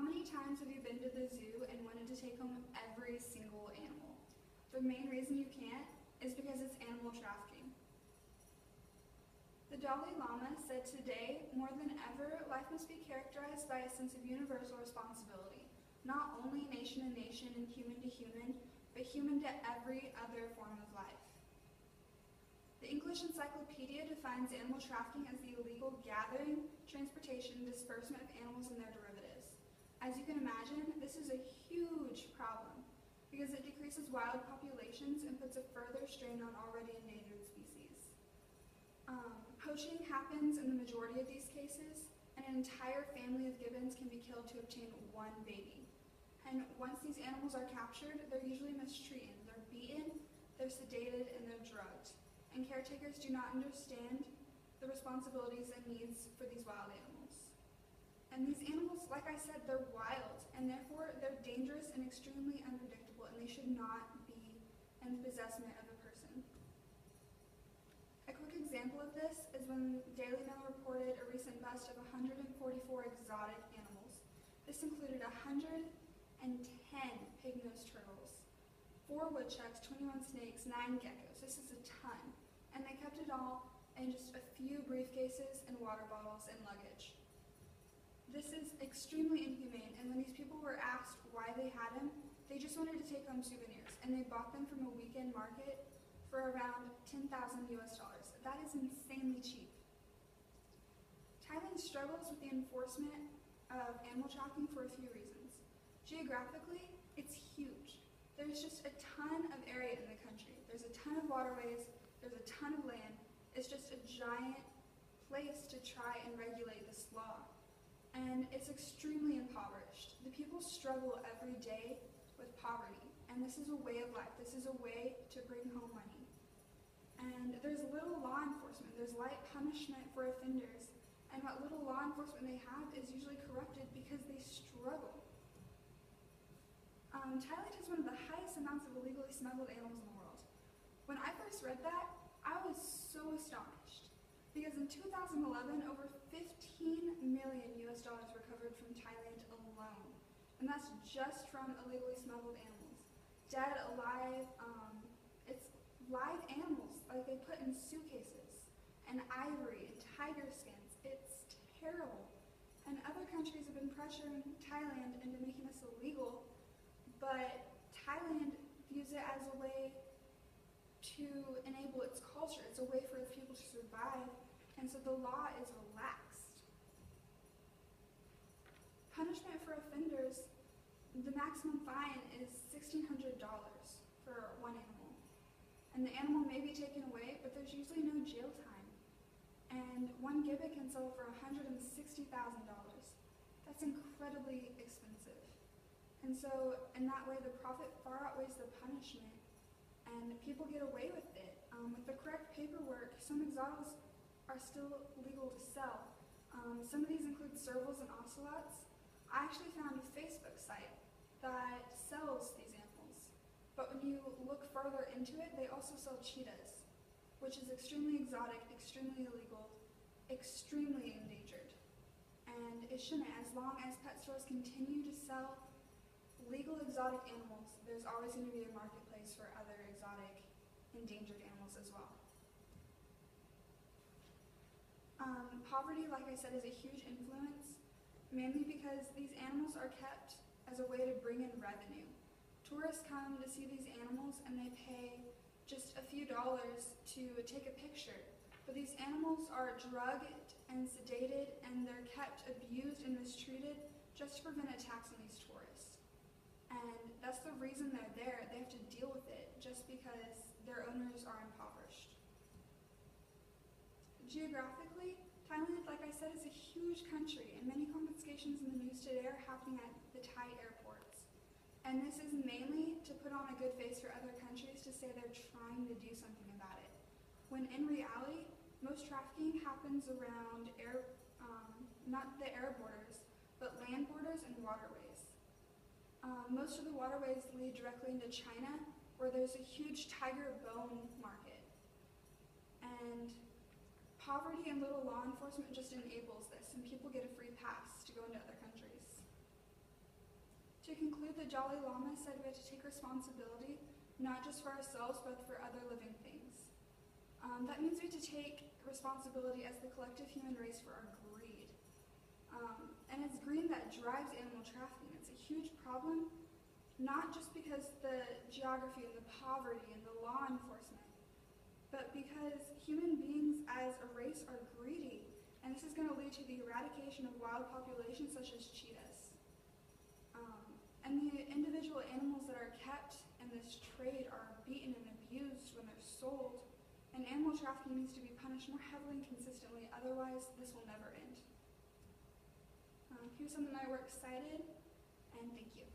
many times have you been to the zoo and wanted to take home every single animal? The main reason you can't is because it's animal trafficking. The Dalai Lama said today, more than ever, life must be characterized by a sense of universal responsibility, not only nation to nation and human to human, but human to every other form of life. The English Encyclopedia defines animal trafficking as the illegal gathering, transportation, and disbursement of animals and their derivatives. As you can imagine, this is a huge problem because it decreases wild populations and puts a further strain on already endangered species. Poaching happens in the majority of these cases, and an entire family of gibbons can be killed to obtain one baby. And once these animals are captured, they're usually mistreated. They're beaten, they're sedated, and they're drugged. And caretakers do not understand the responsibilities and needs for these wild animals. And these animals, like I said, they're wild, and therefore they're dangerous and extremely unpredictable, and they should not be in the possession of a person. A quick example of this is when Daily Mail reported a recent bust of 144 exotic animals. This included 110 pig-nosed turtles, 4 woodchucks, 21 snakes, 9 geckos. This is a ton. And they kept it all in just a few briefcases and water bottles and luggage. This is extremely inhumane, and when these people were asked why they had them, they just wanted to take home souvenirs, and they bought them from a weekend market for around $10,000 US. That is insanely cheap. Thailand struggles with the enforcement of animal trafficking for a few reasons. Geographically, it's huge. There's just a ton of area in the country. There's a ton of waterways, there's a ton of land. It's just a giant place to try and regulate this law. And it's extremely impoverished. The people struggle every day with poverty, and this is a way of life. This is a way to bring home money. And there's little law enforcement. There's light punishment for offenders. And what little law enforcement they have is usually corrupted because they struggle. Thailand has one of the highest amounts of illegally smuggled animals in the world. When I first read that, I was so astonished. Because in 2011, over $15 million US recovered from Thailand alone. And that's just from illegally smuggled animals. Dead, alive, it's live animals, like they put in suitcases, and ivory, and tiger skins. It's terrible. And other countries have been pressuring Thailand into making this illegal, but Thailand views it as a way to enable its culture. It's a way for its people to survive, and so the law is relaxed. Punishment for offenders, the maximum fine is $1,600 for one animal. And the animal may be taken away, but there's usually no jail time. And one gibbon can sell for $160,000. That's incredibly expensive. And so, in that way, the profit far outweighs the punishment, and people get away with it. With the correct paperwork, some exotics are still legal to sell. Some of these include servals and ocelots. I actually found a Facebook site that sells these animals. But when you look further into it, they also sell cheetahs, which is extremely exotic, extremely illegal, extremely endangered. And it shouldn't. As long as pet stores continue to sell legal exotic animals, there's always going to be a marketplace for other exotic endangered animals as well. Poverty, like I said, is a huge influence, mainly because these animals are kept as a way to bring in revenue. Tourists come to see these animals and they pay just a few dollars to take a picture. But these animals are drugged and sedated, and they're kept abused and mistreated just to prevent attacks on these tourists. And that's the reason they're there. They have to deal with it just because their owners are impoverished. Geographically, Thailand, like I said, is a huge country, and many confiscations in the news today are happening at the Thai airports. And this is mainly to put on a good face for other countries to say they're trying to do something about it. When in reality, most trafficking happens around not the air borders, but land borders and waterways. Most of the waterways lead directly into China, where there's a huge tiger bone market. And poverty and little law enforcement just enables this, and people get a free pass to go into other countries. To conclude, the Dalai Lama said we have to take responsibility, not just for ourselves, but for other living things. That means we have to take responsibility as the collective human race for our greed. And it's greed that drives animal trafficking. It's a huge problem, not just because the geography and the poverty and the law enforcement, but because human beings as a race are greedy, and this is going to lead to the eradication of wild populations such as cheetahs. And the individual animals that are kept in this trade are beaten and abused when they're sold, and animal trafficking needs to be punished more heavily and consistently, otherwise this will never end. Here's something I work cited, and thank you.